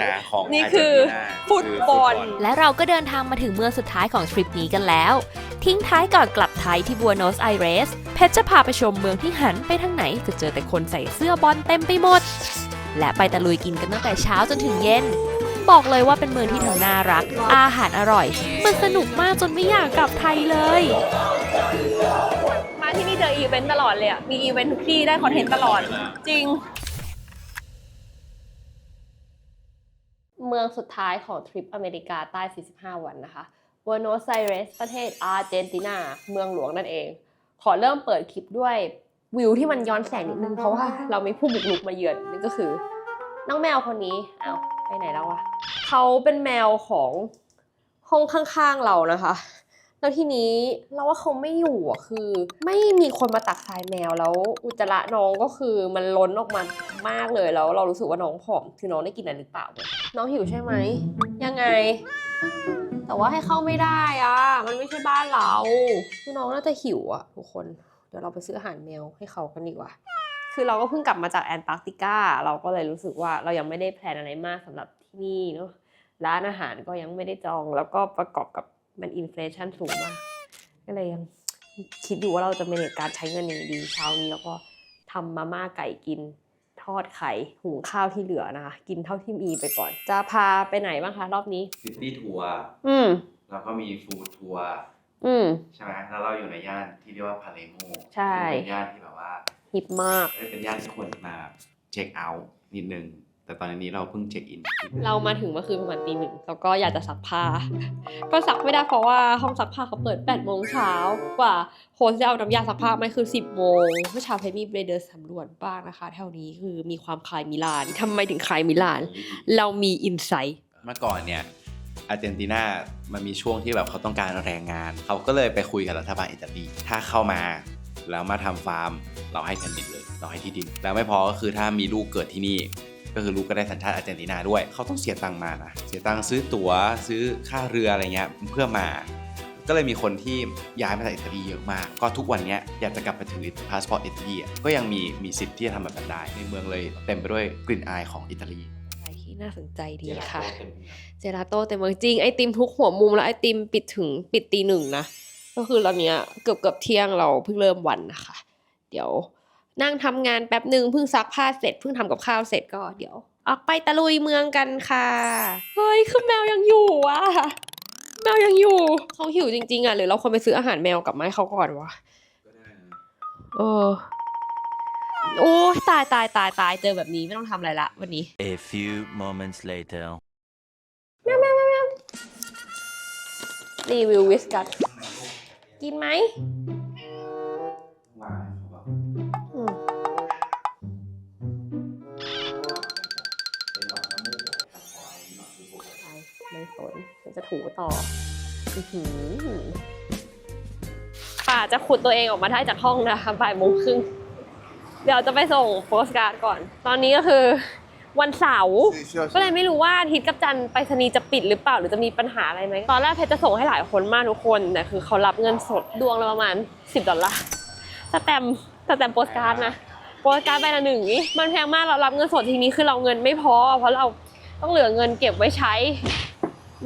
นาของนี่คือฟุตบอลและเราก็เดินทางมาถึงเมืองสุดท้ายของทริปนี้กันแล้วทิ้งท้ายก่อนกลับไทยที่บัวโนสไอเรสเพชรจะพาไปชมเมืองที่หันไปทางไหนก็เจอแต่คนใส่เสื้อบอลเต็มไปหมดและไปตะลุยกินกันตั้งแต่เช้าจนถึงเย็นบอกเลยว่าเป็นเมืองที่ทั้งน่ารักอาหารอร่อยมันสนุกมากจนไม่อยากกลับไทยเลยมาที่นี่เจออีเวนต์ตลอดเลยอ่ะมีอีเวนต์ทุกที่ได้คอนเทนต์ตลอดจริงเมืองสุดท้ายของทริปอเมริกาใต้45วันนะคะบัวโนสไอเรสประเทศอาร์เจนตินาเมืองหลวงนั่นเองขอเริ่มเปิดคลิปด้วยวิวที่มันย้อนแสงนิดนึงเพราะว่าเรามีผู้บุกรุกมาเยือนนั่นก็คือน้องแมวคนนี้อ้าวไปไหนแล้วอะเขาเป็นแมวของห้องข้างๆเรานะคะแล้วทีนี้เราว่าเขาไม่อยู่อ่ะคือไม่มีคนมาตักทรายแมวแล้วอุจจาระน้องก็คือมันล้นออกมามากเลยแล้วเรารู้สึกว่าน้องผอมคือน้องได้กินอะไรหรือเปล่าน้องหิวใช่ไหมยังไงแต่ว่าให้เข้าไม่ได้อ่ะมันไม่ใช่บ้านเราคือน้องน่าจะหิวอ่ะทุกคนเดี๋ยวเราไปซื้ออาหารแมวให้เขากันดีกว่าคือเราก็เพิ่งกลับมาจากแอนตาร์กติกาเราก็เลยรู้สึกว่าเรายังไม่ได้แพลนอะไรมากสำหรับที่นี่เนาะร้านอาหารก็ยังไม่ได้จองแล้วก็ประกอบกับมันอินฟลชันสูงมากก็เลยยังคิดอยู่ว่าเราจะเมเนจการใช้เงินยังไงดีเช้านี้แล้วก็ทำมาม่าไก่กินทอดไข่หุงข้าวที่เหลือนะคะกินเท่าที่มีไปก่อนจะพาไปไหนบ้างคะรอบนี้ซิตี้ทัวร์แล้วก็มีฟู้ดทัวร์ใช่ไหมแล้วเราอยู่ในย่านที่เรียกว่าพาเลโมใช่เป็นย่านที่แบบว่าฮิปมากเป็นย่านที่คนมาเช็คเอาท์นิดนึงแต่ตอนนี้เราเพิ่งเช็คอินเรามาถึงเมื่อคืนประมาณตี 1แล้วก็อยากจะซักผ้าก็ซักไม่ได้เพราะว่าห้องซักผ้าเขาเปิด8 โมงเช้ากว่าโฮสจะเอาน้ำยาซักผ้าไม่คือ10 โมงเมื่อเช้าเพชรมีเดินสำรวจบ้างนะคะแถวนี้คือมีความคล้ายมิลานทำไมถึงคล้ายมิลานเรามีอินไซต์เมื่อก่อนเนี่ยอาร์เจนตินามันมีช่วงที่แบบเขาต้องการแรงงานเขาก็เลยไปคุยกับรัฐบาลอิตาลีถ้าเข้ามาแล้วมาทำฟาร์มเราให้แผ่นดินเลยเราให้ที่ดินแล้วไม่พอก็คือถ้ามีลูกเกิดที่นี่ก็คือลูกก็ได้สัญชาติอาร์เจนตินาด้วยเขาต้องเสียตังค์มานะเสียตังค์ซื้อตั๋วซื้อค่าเรืออะไรเงี้ยเพื่อมาก็เลยมีคนที่ย้ายมาจากอิตาลีเยอะมากก็ทุกวันนี้อยากจะกลับไปถึงพาสปอร์ตอิตาลีก็ยังมีสิทธิ์ที่จะทำแบบนั้นได้ในเมืองเลยเต็มไปด้วยกลิ่นอายของอิตาลีอะไรที่น่าสนใจดีค่ะเจลาโต้เต็มเมืองจริงไอติมทุกหัวมุมแล้วไอติมปิดตี 1นะก็คือตอนนี้เกือบเที่ยงเราเพิ่งเริ่มวันนะคะเดี๋ยวนั่งทำงานแป๊บหนึ่งเพิ่งซักผ้าเสร็จเพิ่งทำกับข้าวเสร็จก็เดี๋ยวออกไปตะลุยเมืองกันค่ะเฮ้ยคือแมวยังอยู่อ่ะแมวยังอยู่เขาหิวจริงๆอ่ะหรือเราควรไปซื้ออาหารแมวกลับมาให้เขาก่อนวะโอ้ตายเจอแบบนี้ไม่ต้องทำอะไรละวันนี้ A few moments later แมวรีวิววิสกัสกินไหมไม่สนฉันจะถูต่อป่าจะขุดตัวเองออกมาได้จากห้องนะคะบ่ายโมงครึ่งเดี๋ยวจะไปส่งโปสการ์ดก่อนตอนนี้ก็คือวันเสาร์ก็เลยไม่รู้ว่าอาทิตย์กับจันทร์ไปรษณีย์จะปิดหรือเปล่าหรือจะมีปัญหาอะไรไหมตอนแรกเพชรจะส่งให้หลายคนมากทุกคนแต่คือเขารับเงินสดดวงละประมาณ$10สแตมป์โปสการ์ดนะโปสการ์ดใบละ1นี่มันแพงมากเรารับเงินสดทีนี้คือเราเงินไม่พอเพราะเราต้องเหลือเงินเก็บไว้ใช้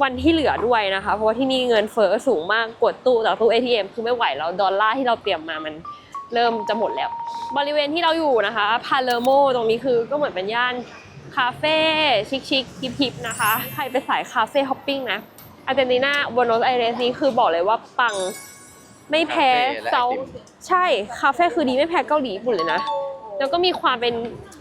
วันที่เหลือด้วยนะคะเพราะว่าที่นี่เงินเฟ้อสูงมากกดตู้จากตู้ ATM คือไม่ไหวแล้วดอลลาร์ที่เราเตรียมมามันเริ่มจะหมดแล้วบริเวณที่เราอยู่นะคะพาเลโมตรงนี้คือก็เหมือนเป็นย่านคาเฟ่ชิคฮิปนะคะใครไปสายคาเฟ่ฮอปปิ้งนะอาร์เจนตินาบัวโนสไอเรสนี้คือบอกเลยว่าปังไม่แพ้เซาใช่คาเฟ่คือดีไม่แพ้เกาหลีญี่ปุ่นเลยนะแล้วก็มีความเป็น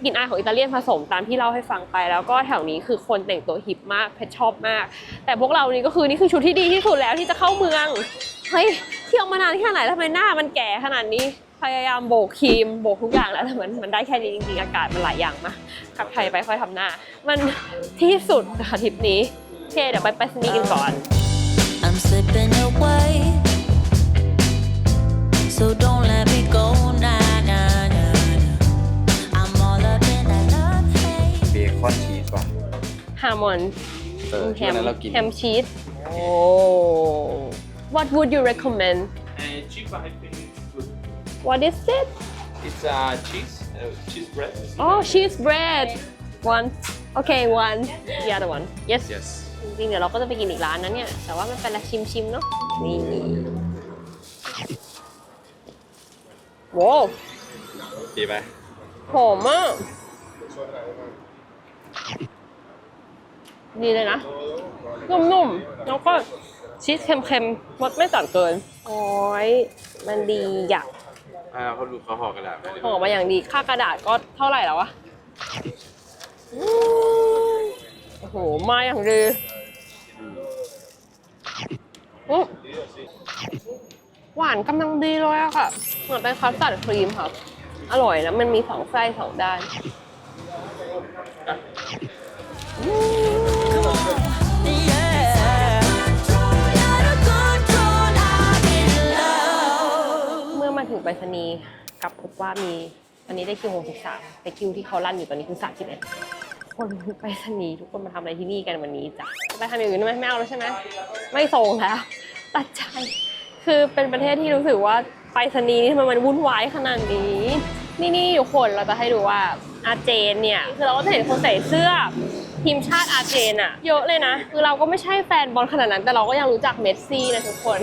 กลิ่นอายของอิตาเลียนผสมตามที่เล่าให้ฟังไปแล้วก็แถวนี้คือคนแต่งตัวฮิปมากเพชรชอบมากแต่พวกเรานี่ก็คือนี่คือชุดที่ดีที่สุดแล้วที่จะเข้าเมืองเฮ้ยเที่ยวมานานแค่ไหนทำไมหน้ามันแก่ขนาดนี้พยายามโบกครีมโบกทุกอย่างแล้วแต่มันได้แค่นี้จริงๆอากาศมันหลายอย่างมากกลับไทยไปค่อยทำหน้ามันที่สุดค่ะทริปนี้โอเคเดี๋ยวไปสนีกันก่อน I'm slipping away so don't let me go I'm all up in that love hate เบคอนชีสป่ะฮาร์มอนแฮมชีสโอ้ What would you recommend cheap I think it's good What is it it's cheese bread Oh cheese bread one Okay, one. The other one. Yes. yes จริงๆ เดี๋ยวเราก็จะไปกินอีกร้านนั้นเนี่ย แต่ว่ามันเป็นละชิมๆ เนาะ นี่โว้ ดีไหม หอมมาก ดีเลยนะ นุ่มๆ แล้วก็ชีสเค็มๆรสไม่จัดเกิน โอ้ยมันดีอย่าง เขาดูเขาห่อกระดาษ ห่อมาอย่างดี ค่ากระดาษก็เท่าไหร่แล้ววะโอ้โห มาอย่างดีหวานกำลังดีเลยอะค่ะ เหมือนเป็นคัสตาร์ดครีมค่ะ อร่อยนะ มันมี2 ไส้2 ด้าน เมื่อมาถึงไปรษณีย์กลับพบว่ามีอันนี้ได้คิว63แต่คิวที่เขาลั่นอยู่ตอนนี้คือ31คนไปรษณีย์ทุกคนมาทำอะไรที่นี่กันวันนี้จ้ะไปทำอย่างอื่นได้ไหมไม่เอาแล้วใช่ไหมไม่ส่งแล้วตัดใจคือเป็นประเทศที่รู้สึกว่าไปรษณีย์นี่ทำไมมันวุ่นวายขนาดนี้นี่ทุกคนเราจะให้ดูว่าอาร์เจนเนี่ยคือเราก็จะเห็นคนใส่เสื้อทีมชาติอาร์เจนอะเยอะเลยนะคือเราก็ไม่ใช่แฟนบอลขนาดนั้นแต่เราก็ยังรู้จักเมสซี่นะทุกคน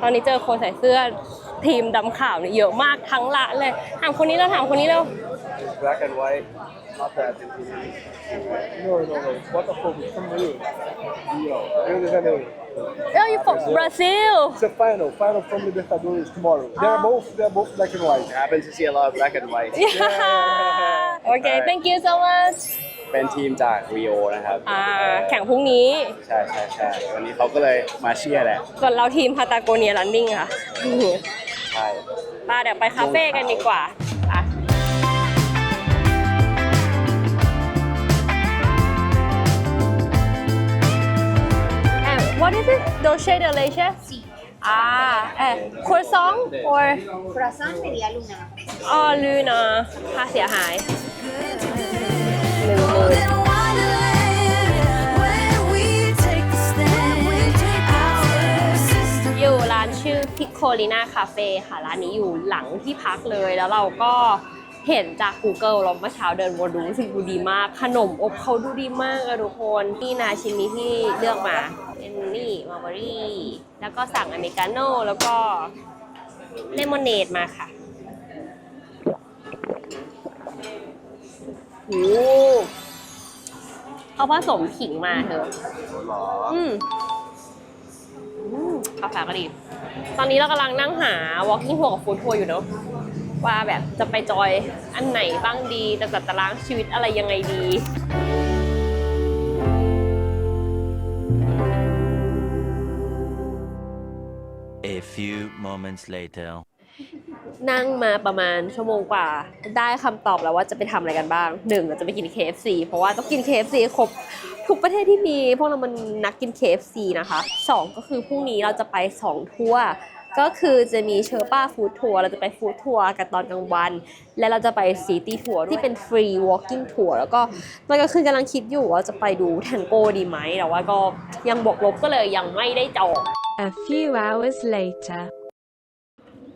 ตอนนี้เจอคนใส่เสื้อทีมดำขาวเนี่ยเยอะมากทั้งร้านเลยถามคนนี้แล้วถามคนนี้แล้ว Black and white, not that. No. Botafogo, from Rio. Rio de Janeiro. Oh, you from Brazil? It's a final from Libertadores tomorrow. They're both black and white. I happen to see a lot of black and white. Yeah. Okay, thank you so much. เป็นทีมจากริโอนะครับ แข่งพรุ่งนี้ ใช่วันนี้เขาก็เลยมาเชียร์แหละ ส่วนเราทีมพาตาโกเนียรันนิ่งค่ะ ใช่ มาเดี๋ยวไปคาเฟ่กันดีกว่าอ่ะ What is it? Dolce de leche? Sí. Croissant or Corazón sería Luna. อ๋อลือนะค่าเสียหาย1,000,000 อยู่ร้านชื่อพิคโคลิน่าคาเฟ่ค่ะร้านนี้อยู่หลังที่พักเลยแล้วเราก็เห็นจาก Google เราเมื่อเช้าเดินวนดูรู้สึกดูดีมากขนมอบเขาดูดีมากอะทุกคนนี่นะชิ้นนี้ที่เลือกมาเป็นนี่มาร์บอรี่แล้วก็สั่งอเมริกาโน่แล้วก็เลมอนเนดมาค่ะโอ้เขาผสมขิงมาเธอกาแฟก็ดีตอนนี้เรากำลังนั่งหา walking tour กับ food tour อยู่เนอะว่าแบบจะไปจอยอันไหนบ้างดีจะจัดตารางชีวิตอะไรยังไงดี A few moments later. นั่งมาประมาณชั่วโมงกว่าได้คำตอบแล้วว่าจะไปทำอะไรกันบ้าง1เราจะไปกิน KFC เพราะว่าต้องกิน KFC ครบทุกประเทศที่มีพวกเรามันนักกิน KFC นะคะ2ก็คือพรุ่งนี้เราจะไป2ทัวร์ก็คือจะมีเชอร์ป้าฟู้ดทัวร์เราจะไปฟู้ดทัวร์กันตอนกลางวันและเราจะไปซิตี้ทัวร์ที่เป็นฟรี walking tour แล้วก็ตอนกลางคืนกำลังคิดอยู่ว่าจะไปดูแทงโก้ดีไหมแต่ว่าก็ยังบวกลบก็เลยยังไม่ได้จอง A few hours later.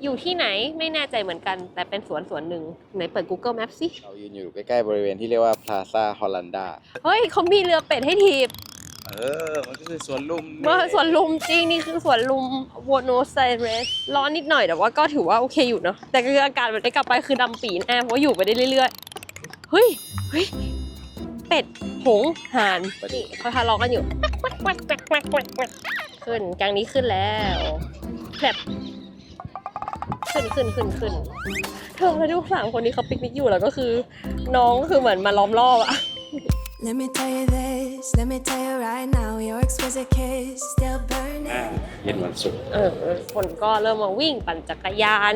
อยู่ที่ไหนไม่แน่ใจเหมือนกันแต่เป็นสวนหนึ่งไหนเปิด Google Maps สิ เรายืนอยู่ใกล้ๆบริเวณที่เรียกว่าพลาซ่าฮอลันดา เฮ้ยเขามีเรือเป็ดให้ถีบ มันก็คือสวนลุม สวนลุมจริงนี่คือสวนลุมบัวโนสไอเรสร้อนนิดหน่อยแต่ว่าก็ถือว่าโอเคอยู่เนาะแต่คืออากาศแบบได้กลับไปคือดำปีแน่เพราะอยู่ไปได้เรื่อยๆเฮ้ยเป็ดหงส์ห่านนี่เขาทะเลาะกันอยู่ขึ้นกลางนี้ขึ้นแล้วแบบขึ้นเธอแล้วดู3คนนี้เขาปิกนิกอยู่แล้วก็คือน้องคือเหมือนมาล้อมรอบอะ Let me tell you this, let me tell you right now, your exquisite kiss still burning. เย็นวันศุกร์ คนก็เริ่มมาวิ่งปั่นจักรยาน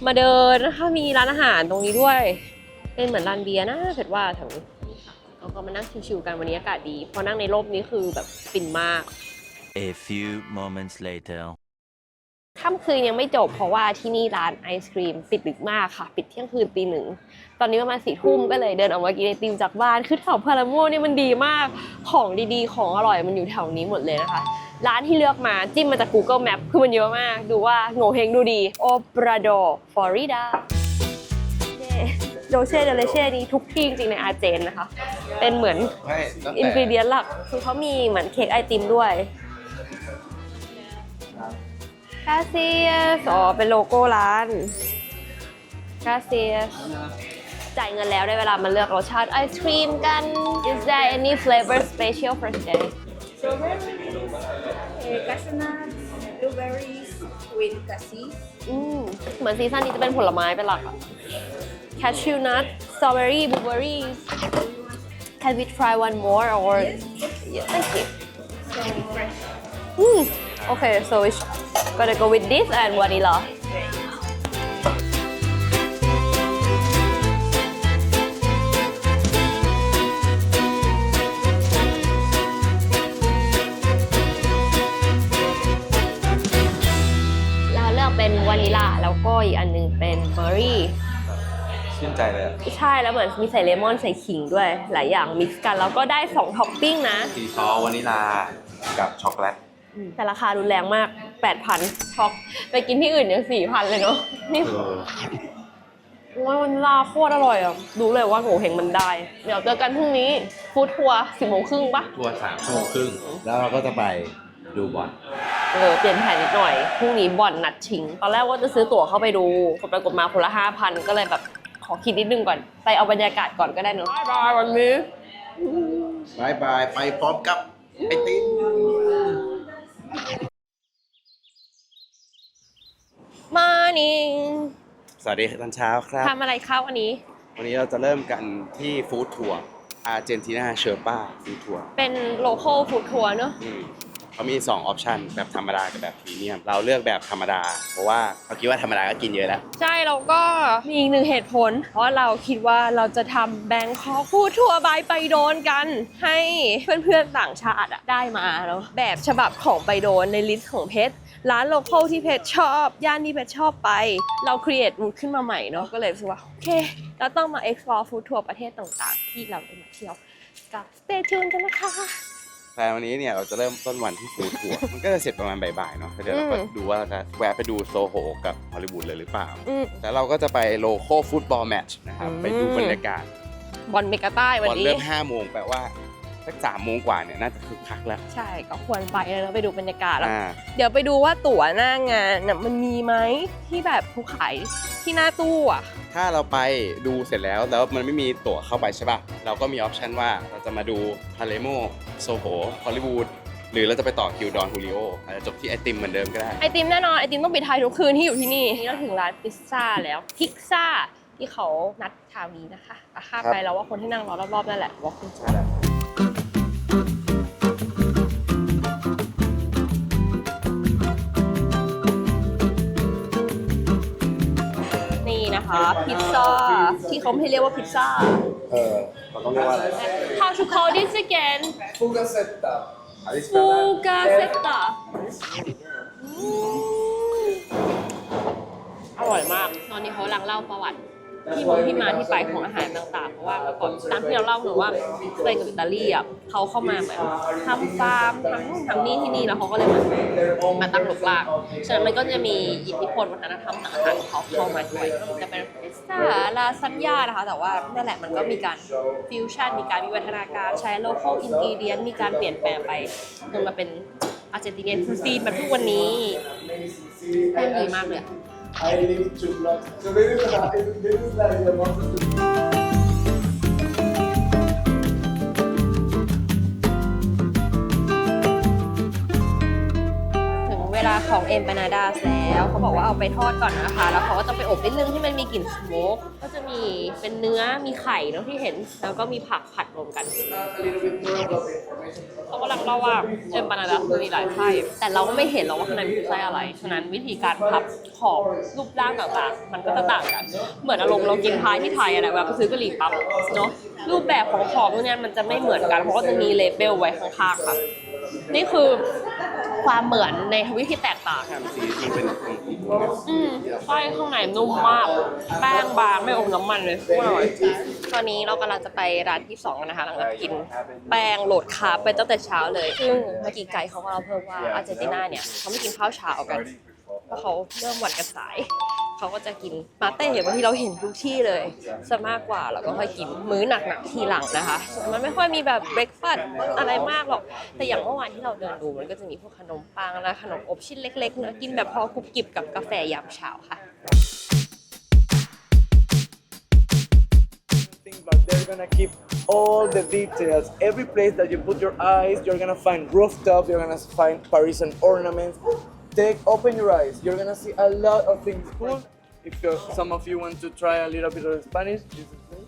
มาเดินนะคะมีร้านอาหารตรงนี้ด้วยเป็นเหมือนร้านเบียร์นะเผ็ดว่าแถวนี้เราก็มานั่งชิวๆกันวันนี้อากาศดีพอนั่งในร่มนี้คือแบบฟินมาก A few moments later. ค่ำคืนยังไม่จบเพราะว่าที่นี่ร้านไอศครีมปิดดึกมากค่ะปิดเที่ยงคืนตี 1ตอนนี้ประมาณ4 ทุ่มก็เลยเดินออกมากินไอติมจากบ้านคือแถวพาราโมนี่มันดีมากของดีๆของอร่อยมันอยู่แถวนี้หมดเลยนะคะร้านที่เลือกมาจิ้มมาจาก Google Map คือมันเยอะมากดูว่าโง่เฮงดูดีโอปราโดฟลอริดา โดเช่เดลเช่นี้ทุกที่จริงๆในอาร์เจนนะคะ เป็นเหมือน ไม่ตั้ง อิน แต่ กรีเดียนหลักคือเขามีเหมือนเค้กไอติมด้วยกาเซียสอ๋อเป็นโลโก้ร้านกาเซียสจ่ายเงินแล้วได้เวลามาเลือกรสชาติไอศครีมกัน Is there any flavor special for today? Cashew nuts, blueberries with cassis. เหมือนซีซั่นนี้จะเป็นผลไม้เป็นหลักอะ Cashew nut, strawberry, blueberries. Can we try one more or? Yeah, thank you. Okay, so it's gonna go with this and vanilla. เราเลือกเป็นวานิลาแล้วก็อีกอันหนึงเป็นเบอร์รี่ ชื่นใจเลยอะ ใช่แล้วเหมือนมีใส่เลมอนใส่ขิงด้วยหลายอย่างมิกซ์กันแล้วก็ได้2ท็อปปิ้งนะ ซีซอสวานิลากับช็อกโกแลต แต่ราคารุนแรงมาก 8,000 ช็อกไปกินที่อื่นยัง 4,000 เลยเนาะนี่ว่าวานิลาโคตรอร่อยอ่ะรู้เลยว่าโหเฮงมันได้ เดี๋ยวเจอกันพรุ่งนี้ฟู้ดทัวร์ 10:30 ป่ะ ทัวร์3 ชั่วโมงครึ่งแล้วเราก็จะไปดูบอล เปลี่ยนแผนนิดหน่อยพรุ่งนี้บอลนัดชิง ตอนแรกว่าจะซื้อตั๋วเข้าไปดูกดไปกดมาคนละ 5,000 ก็เลยแบบขอคิดนิดนึงก่อนไปเอาบรรยากาศก่อนก็ได้เนอะบายวันนี้ บายบายไปพร้อมกับไอติม Morning สวัสดีตอนเช้าครับ ทำอะไรคะวันนี้ วันนี้เราจะเริ่มกันที่ฟู้ดทัวร์อาร์เจนตินาเชอร์ปาฟู้ดทัวร์ เป็นโลคอลฟู้ดทัวร์เนอะ เขามี2ออปชันแบบธรรมดากับแบบพรีเมียมเราเลือกแบบธรรมดาเพราะว่าเขาคิดว่าธรรมดาก็กินเยอะแล้ว ใช่แล้วก็มีอีกหนึ่งเหตุผล เพราะเราคิดว่าเราจะทำแบงคอกฟู้ดทัวร์บายไปโดนกัน ให้เพื่อนๆต่างชาติอะได้มาแล้วแบบฉบับของไปโดนในลิสต์ของเพชรร้านโลคอลที่เพชรชอบย่านที่เพชรชอบไป เราครีเอทมูดขึ้นมาใหม่เนาะก็เลยรู้สึกว่าโอเคเราต้องมา explore ฟู้ดทัวร์ประเทศต่างๆ ที่เราได้มาเที่ยวกับ Stay tuned กันนะคะ แต่วันนี้เนี่ยเราจะเริ่มต้นวันที่ฟู้ดทัวร์ มันก็จะเสร็จประมาณบ่ายๆเนาะเดี๋ยวเราก็ดูว่าเราจะแวะไปดูโซโหกับฮอลลีวูดเลยหรือเปล่าแล้วเราก็จะไปโลคอลฟุตบอลแมตช์นะครับไปดูบรรยากาศ บอลเมกาใต้วัน บอล นี้ เริ่ม5 โมงแปลว่าสัก3 โมงกว่าเนี่ยน่าจะคึกคักแล้ว ใช่ก็ควรไปแล้วไปดูบรรยากาศแล้ว อ่า เดี๋ยวไปดูว่าตั๋วหน้างานน่ะมันมีไหมที่แบบผู้ขายที่หน้าตู้อ่ะ ถ้าเราไปดูเสร็จแล้วมันไม่มีตั๋วเข้าไปใช่ป่ะเราก็มีออปชันว่าเราจะมาดูฮาเลโมโซโหฮอลลีวูดหรือเราจะไปต่อคิวดอนฮูริโออาจจะจบที่ไอติมเหมือนเดิมก็ได้ ไอติมแน่นอนไอติมต้องปิดท้ายทุกคืนที่อยู่ที่นี่นี่เราถึงร้านพิซซ่าแล้วพิซซ่าที่เขานัดเช้านี้นะคะข้ามไปแล้วว่าคนที่นั่งรอรอบๆนั่นแหละวอล์กอินนี่นะคะพิซซ่าที่เขาไม่เรียกว่าพิซซ่า เราต้องเรียกว่าอะไร How to call this again? Fugacetta. Fugacetta อร่อยมาก ตอนนี้เขากำลังเล่าประวัติที่มาที่ไปของอาหารต่างๆ เพราะว่าเมื่อก่อนตามที่เราเล่าหนูว่าสเปนกับอิตาลีอ่ะเขาเข้ามาเหมือนทำฟาร์มทำนู่นทำนี่ที่นี่แล้วเขาก็เลยมาตั้งหลกลากฉะนั้นมันก็จะมีอิทธิพลวัฒนธรรมทางอาหารของเขาเข้ามาด้วยจะเป็นพิซซ่าลาซานญ่านะคะแต่ว่านั่นแหละมันก็มีการฟิวชั่นมีการวิวัฒนาการใช้โลคอลอินกรีเดียนมีการเปลี่ยนแปลงไปจนมาเป็นอาร์เจนติเนียนคูซีนแบบทุกวันนี้แม่งดีมากเลย I need 2 blocks. So this is like the most of the ถึงเวลาของเอ็มปานาดาสแล้วเขาบอกว่าเอาไปทอดก่อนนะคะ แล้วเขาก็ต้องไปอบนิดนึงที่มันมีกลิ่นสโมกก็จะมีเป็นเนื้อมีไข่เนาะที่เห็นแล้วก็มีผักผัดรวมกัน เขากำลังเล่าว่าเอ็มปานาดาสมีหลายไส้แต่เราก็ไม่เห็นหรอกว่าข้างในมีไส้อะไรฉะนั้นวิธีการพับขอบรูปร่างต่างๆมันก็จะต่างกันเหมือนอารมณ์เรากินพายที่ไทยอะไรแบบไปซื้อกะหรี่ปั๊บเนาะรูปแบบของขอบพวกนี้มันจะไม่เหมือนกันเพราะว่าจะมีเลเบลไว้ข้างๆค่ะนี่คือความเหมือนในวิธีแตกต่างกัน มันเป็น ไส้ข้างในนุ่มมากแป้งบางไม่อมน้ำมันเลยอร่อยตอนนี้เรากำลังจะไปร้านที่2กันนะคะหลังจากกินแป้งโหลดคาร์บไปตั้งแต่เช้าเลยซึ่งเมื่อกี้ไกด์เขาก็เราเพิ่มว่าอาร์เจนตินาเนี่ยเขาไม่กินข้าวเช้ากันเพราะเขาเริ่มวันกันสาย เขาก็จะกินมาเต้บางทีเราเห็นทุกที่เลยซะมากกว่าเราก็ค่อยกินมื้อหนักๆทีหลังนะคะมันไม่ค่อยมีแบบเบรกฟาสต์อะไรมากหรอกแต่อย่างเมื่อวานที่เราเดินดูมันก็จะมีพวกขนมปังและขนมอบชิ้นเล็กๆเนอะกินแบบพอกรุบกริบกับกาแฟยามเช้าค่ะ But they're gonna keep all the details. Every place that you put your eyes, you're gonna find rooftops, you're gonna find Parisian ornaments. Open your eyes. You're gonna see a lot of things cool. If some of you want to try a little bit of Spanish, this is me.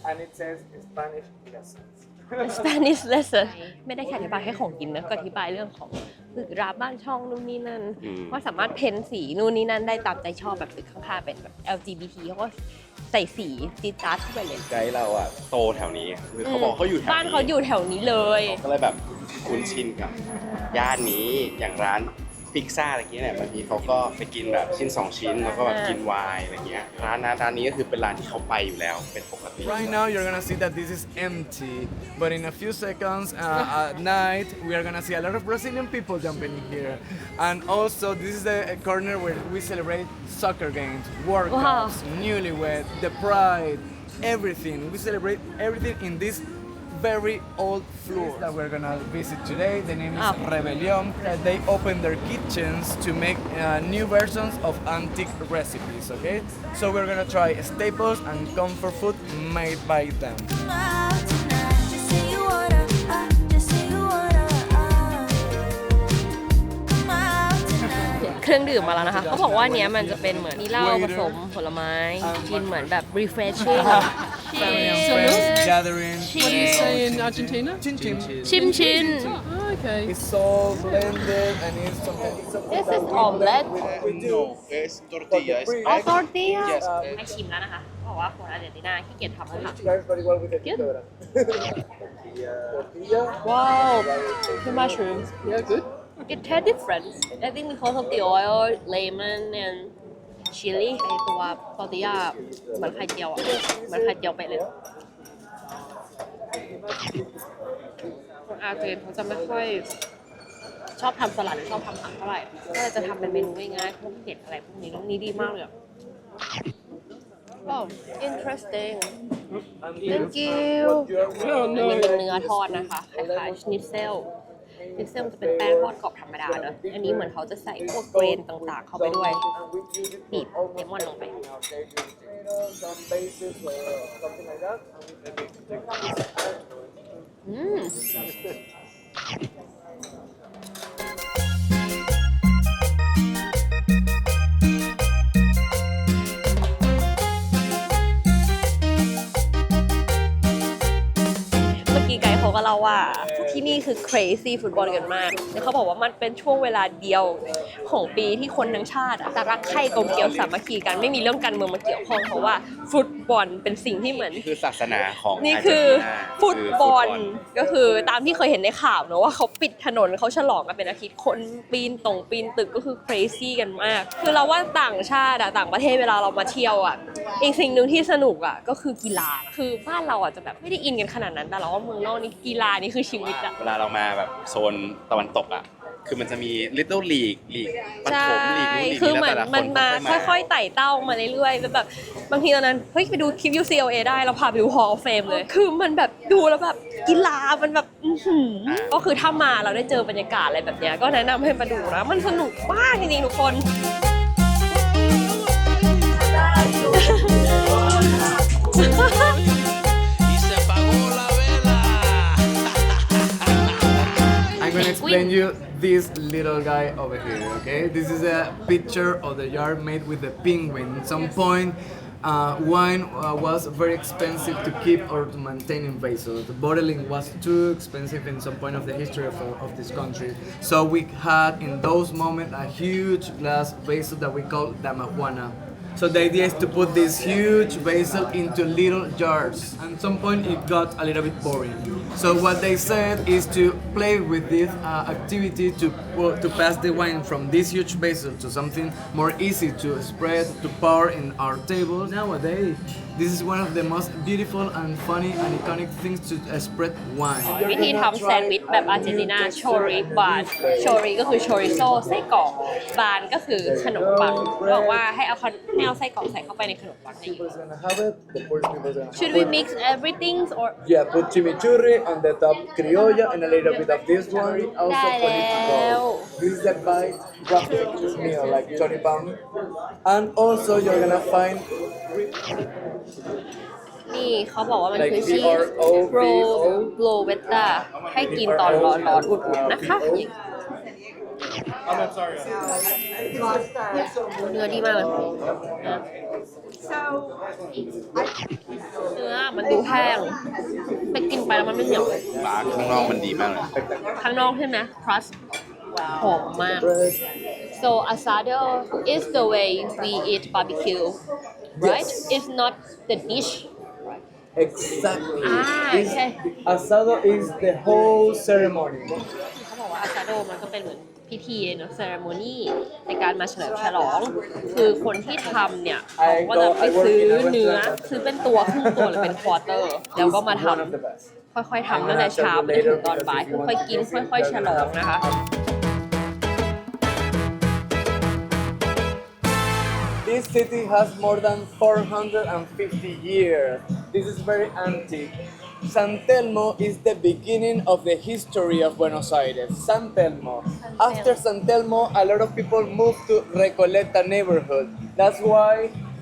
And it says Spanish lessons. Spanish lesson ไม่ได้แค่อธิบายแค่ของกินนะก็อธิบายเรื่องของตึกราบ้านช่องนู่นนี่นั่นว่าสามารถเพ้นสีนู่นนี่นั่นได้ตามใจชอบแบบตึกข้างๆเป็นแบบ LGBT เขาก็ใส่สีจี๊ดจ๊าดเข้าไปเลย ไกด์เราอะโตแถวนี้คือเขาบอกเขาอยู่แถวนี้ บ้านเขาอยู่แถวนี้เลย ก็เลยแบบคุ้นชินกับย่านนี้อย่างร้านพิซซ่าอะไรเงี้ยเนี่ยบางทีเขาก็ไปกินแบบชิ้น2ชิ้นแล้วก็แบบกินไวน์อะไรเงี้ยร้านนี้ก็คือเป็นร้านที่เขาไปอยู่แล้วเป็นปกติ Right now, you're gonna see that this is empty, but in a few seconds at night, we are gonna see a lot of Brazilian people jumping here. And also, this is the corner where we celebrate soccer games, World Cups, Newlywed, the Pride, everything. We celebrate everything in this very old floor that we're gonna visit today. The name is Rebellion. They open their kitchens to make new versions of antique recipes, okay? So we're gonna try staples and comfort food made by them. Just say you wanna, just say you wanna, come out tonight. เครื่องดื่มมาแล้วนะคะเขาบอกว่าเนี้ยมันจะเป็นเหมือนนี่เหล้าผสมผลไม้กินเหมือนแบบ refreshing Family and friends gathering. What do you say in Argentina? Chin chin. ชิมชิน Oh, okay. It's all blended and it's something. This is omelette No, it's tortilla. อ๋อ tortilla Yes. ให้ชิมแล้วนะคะบอกว่าคนอาร์เจนตินาขี้เกียจทำค่ะ Guys, very well with the Good. tortilla. Wow the mushroom Yeah, good. it tastes different I think because of the oil lemon and chili ไอตัว tortilla เหมือนไข่เจียวอ่ะเหมือนไข่เจียวไปเลยคนอาร์เจนเขาจะไม่ค่อยชอบทำสลัดหรือชอบทำผักเท่าไหร่ก็เลยจะทำเป็นเมนูง่ายๆพวกเผ็ดอะไรพวกนี้แล้วนี้ดีมากเลยอ่ะ Oh interesting thank you อันนี้เป็นเนื้อทอดนะคะคล้ายๆชนิตเซลนิตเซลจะเป็นแป้งทอดกรอบธรรมดาเนอะอันนี้เหมือนเขาจะใส่พวกเกรนต่างๆเข้าไปด้วยบีบเลมอนลงไป Some bases or something like that. อืม เมื่อกี้ไกด์เขาก็เล่าว่าที่นี่คือ crazy ฟุตบอลกันมากแล้วเขาบอกว่ามันเป็นช่วงเวลาเดียวของปีที่คนทั้งชาติจะรักใคร่กลมเกลียวสามัคคีกันไม่มีเรื่องการเมืองมาเกี่ยวข้องเพราะว่าฟุตบอลเป็นสิ่งที่เหมือน คือศาสนาของ นี่คือ อาร์เจนตินา ฟุตบอล คือฟุตบอล ก็คือตามที่เคยเห็นในข่าวเนอะว่าเขาปิดถนนเขาฉลองกันเป็นอาทิตย์คนปีนตึกก็คือ crazy กันมาก คือเราว่าต่างชาติต่างประเทศเวลาเรามาเที่ยวอีกสิ่งหนึ่งที่สนุกก็คือกีฬาคือบ้านเราจะแบบไม่ได้อินกันขนาดนั้นแต่เราว่าเมืองนอกนี่กีฬานี่คือชีวิตอะ เวลาเรามาแบบโซนตะวันตกคือมันจะมี Little League ลีกป ใช่ ฐมลีกนู้นลีก คือ นี้ เหมื แล้ว อน แต่ละคน มันมา ค่ ค่อยๆไต่เต้ามาเรื่อยๆแล้วแบบบางทีตอนนั้นเฮ้ยไปดูคลิป UCLA ได้เราพาไปดู Hall of Fame เลย คือมันแบบดูแล้วแบบกีฬามันแบบก็คือถ้ามาเราได้เจอบรรยากาศอะไรแบบเนี้ยก็แนะนำให้มาดูนะมันสนุกมากจริงๆทุกคน I'm gonna explain you this little guy over here, okay? This is a picture of the jar made with the penguin. At some point, wine was very expensive to keep or to maintain in vasos. The bottling was too expensive in some point of the history of this country. So we had in those moments a huge glass vase that we call damajuana. So the idea is to put this huge basil into little jars. At some point it got a little bit boring. So what they said is to play with this activity to pass the wine from this huge basil to something more easy to spread, to pour in our tables. Nowadays, this is one of the most beautiful and funny and iconic things to spread wine. วิธีทำแซนด์วิชแบบอาร์เจนตินาโชริบานโชริก็คือโชริโซไส้กรอกบานก็คือขนมปังบอกว่าให้เอาไส้กรอกใส่เข้าไปในขนมปังให้เยอะ Gonna have it. The first people gonna Should we mix everything or Yeah, put chimichurri on the top, criolla, and a little bit of this one. Also Dale. political. This is the bite graphic meal, like choripán. And also you're gonna find นี่เขาบอกว่ามันคือ Like ชีส BRO โรเวตตาให้กินตอนร้อนๆอุ่นๆนะคะเนื้อดีมากเลยเนื้อมันดูแห้งไปกินไปแล้วมันไม่เหนียวเลย ปลาข้างนอกมันดีมากเลย ข้างนอกใช่ไหม crust หอมมาก so asado is the way we eat barbecue right it's not the dish exactly. This- okay. Asado is the whole ceremony. เขาบอกว่าอาซาโดมันก็เป็นเหมือนพิธีเนอะ ceremony ในการมาเฉลิมฉลอง คือคนที่ทำเนี่ยเขาก็จะไปซื้อเนื้อซื้อเป็นตัวครึ่งตัวหรือเป็นควอเตอร์แล้วก็มาท One of the best. ำค่อยๆทำตั้งแต่เช้าไปจนถึงตอนบ่ายค่อยๆกินค่อยๆฉลองนะคะ This city has more than 450 years. This is very antique. San Telmo is the beginning of the history of Buenos Aires. San Telmo. After San Telmo, a lot of people moved to Recoleta neighborhood. That's why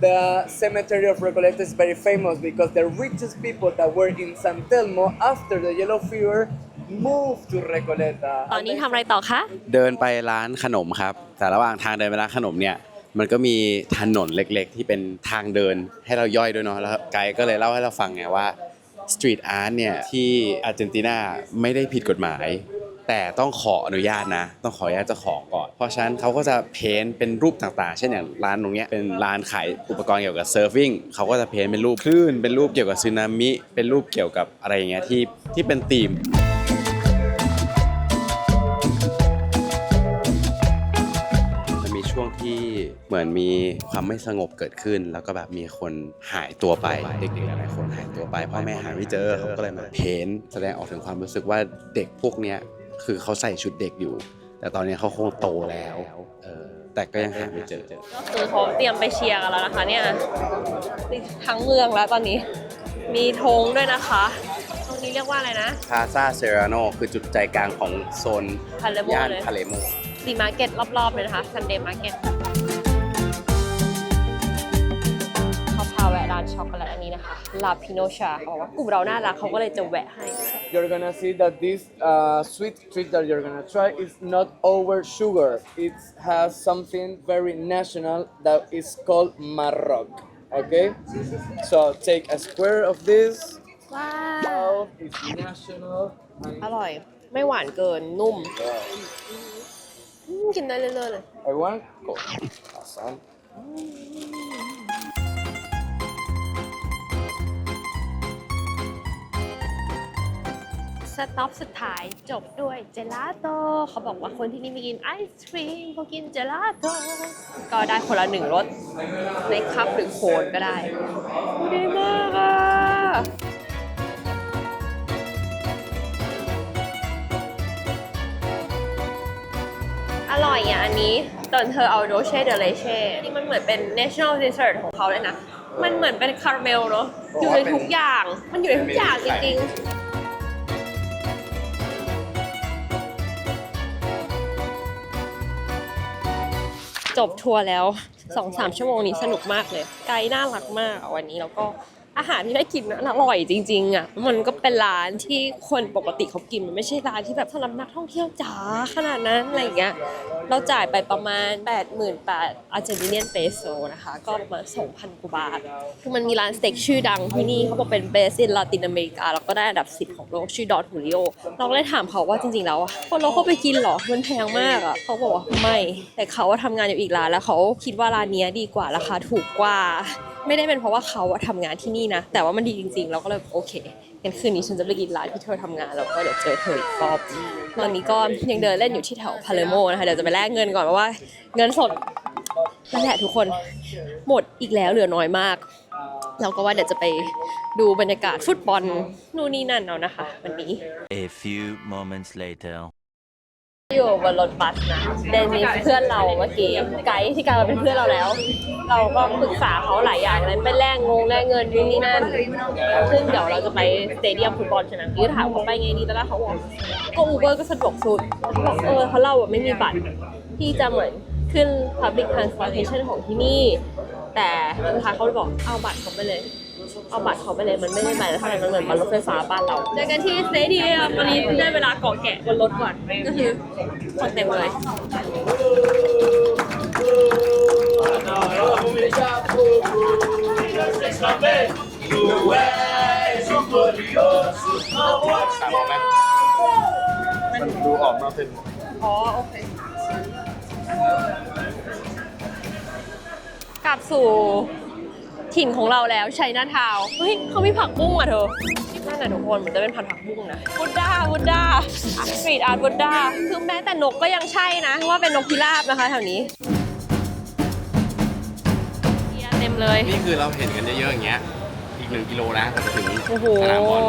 the cemetery of Recoleta is very famous because the richest people that were in San Telmo after the yellow fever moved to Recoleta. ตอนนี้ทำอะไรต่อคะ เดินไปร้านขนมครับ แต่ระหว่างทางเดินไปร้านขนมเนี่ยมันก็มีถนนเล็กๆที่เป็นทางเดินให้เราย่อยด้วยเนาะแล้วไกด์ก็เลยเล่าให้เราฟังไงว่าสตรีทอาร์ตเนี่ยที่อาร์เจนตินาไม่ได้ผิดกฎหมาย แต่ต้องขออนุญาตนะต้องขออนุญาตเจ้าของก่อนเพราะฉะนั้นเขาก็จะเพ้นท์เป็นรูปต่างๆเช่นอย่างร้านตรงเนี้ยเป็นร้านขายอุปกรณ์เกี่ยวกับเซิร์ฟวิ่งเขาก็จะเพ้นท์เป็นรูปคลื่นเป็นรูปเกี่ยวกับสึนามิเป็นรูปเกี่ยวกับอะไรอย่างเงี้ยที่เป็นธีมช่วงที่เหมือนมีความไม่สงบเกิดขึ้นแล้วก็แบบมีคนหายตัวไปเด็กๆหลายคนหายตัวไปพ่อแม่หาไม่เจอเขาก็เลยมาเพ้นท์แสดงออกถึงความรู้สึกว่าเด็กพวกเนี้ยคือเขาใส่ชุดเด็กอยู่แต่ตอนนี้เขาคงโตแล้วแต่ก็ยังหาไม่เจอ ก็คือเขาเตรียมไปเชียร์กันแล้วนะคะเนี่ยทั้งเมืองแล้วตอนนี้มีธงด้วยนะคะตรงนี้เรียกว่าอะไรนะ พาซาเซราโนคือจุดใจกลางของโซน พาเลโม ย่าน เลย พาเลโม ดีมาร์เก็ตรอบๆเลยนะคะซันเดย์มาร์เก็ตเขาพาแวะร้านช็อกโกแลตอันนี้นะคะลาพิโนชาเขาบอกว่ากลุ่มเราน่ารักเขาก็เลยจะแวะให้ You're gonna see that this sweet treat that you're gonna try is not over sugar. It has something very national that is called marroc. Okay? So take a square of this. ว้าว It's national. อร่อย ไม่หวานเกินนุ่มกินได้เรื่อยๆเลย I want go. Awesome. สต็อปสุดท้ายจบด้วยเจลาโต้เขาบอกว่าคนที่นี่ไม่กินไอศครีมเขากินเจลาโต้ก็ได้คนละ1รสในคัพหรือโคนก็ได้ดีมากอ่ะอร่อยอ่ะอันนี้ตอนเธอเอาโดเช่เดเลเช่นี่มันเหมือนเป็น national dessert ของเขาเลยนะมันเหมือนเป็นคาราเมลเนาะอยู่ในทุกอย่างมันอยู่ในทุกอย่างจริงๆจบทัวร์แล้ว 2-3 ชั่วโมงนี้สนุกมากเลยไกด์น่ารักมากวันนี้แล้วก็ อาหารที่ได้กินนะอร่อยจริงๆอ่ะมันก็เป็นร้านที่คนปกติเขากินมันไม่ใช่ร้านที่แบบสำหรับนักท่องเที่ยวจ๋าขนาดนั้นอะไรอย่างเงี้ยเราจ่ายไปประมาณ 88,000 อาร์เจนติเนียนเปโซนะคะก็ประมาณ 2,000 กว่าบาทคือมันมีร้านสเต็กชื่อดังที่นี่เขาบอกเป็นเบสในลาตินอเมริกาแล้วก็ได้อันดับ 10 ของโลกชื่อดอนฮูริโอเราก็เลยถามเขาว่าจริงๆแล้วอะคนเราเข้าไปกินเหรอมันแพงมากอะเขาบอกว่าไม่แต่เขาว่าทำงานอยู่อีกร้านแล้วเขาคิดว่าร้านนี้ดีกว่าราคาถูกกว่าไม่ได้เป็นเพราะว่าเขาทำงานที่นี่นะแต่ว่ามันดีจริงๆเราก็เลยโอเคงั้นคืนนี้ฉันจะไปกินร้านที่เธอทำงานแล้วก็เดี๋ยวเจอเธออีกรอบตอนนี้ก็ยังเดินเล่นอยู่ที่แถวพาเลโมนะคะเดี๋ยวจะไปแลกเงินก่อนเพราะว่าเงินสดนั่นแหละทุกคนหมดอีกแล้วเหลือน้อยมากเราก็ว่าเดี๋ยวจะไปดูบรรยากาศฟุตบอลนู่นนี่นั่นเอานะคะวันนี้ A few moments later. อยู่บนรถบัสนะเดนมีเพื่อนเราเมื่อกี้ไกด์ที่กลายมาเป็นเพื่อนเราแล้ว เราก็ปรึกษาเขาหลายอย่างเลยไปแลกเงินนู่นนี่นั่นซึ่งเดี๋ยวเราจะไปสเตเดียมฟุตบอลใช่ไหมยืดถามเขาไปไงดีตอนแรกเขาบอกก็อูเบอร์ก็สะดวกสุดเขาบอกเพราะเราไม่มีบัตรที่จะเหมือนขึ้น public transportation ของที่นี่แต่สุดท้ายเขาบอกเอาบัตรเขาไปเลยมันไม่ได้ไปแล้วเท่าไหร่มันเหมือนรถไฟฟ้าบ้านเราเจอกันที่สเตเดียมวันนี้ได้เวลาเกาะแกะบนรถก่อนก็คือคนเต็มเลยมันดูออกมาเป็น อ๋อโอเคกลับสู่ถิ่นของเราแล้วชัยนาทาวน์เฮ้ยเขามีผักบุ้งอ่ะเธอนั่นน่ะทุกคนเหมือนจะเป็นผักบุ้งนะบุดด้าสตรีทอาร์ตบุดด้าคือแม้แต่นกก็ยังใช่นะว่าเป็นนกพิราบนะคะแถวนี้เต็มเลย นี่คือเราเห็นกันเยอะๆอย่างเงี้ยอีก1 กิโลนะจะถึง โอ้โห สนามบอล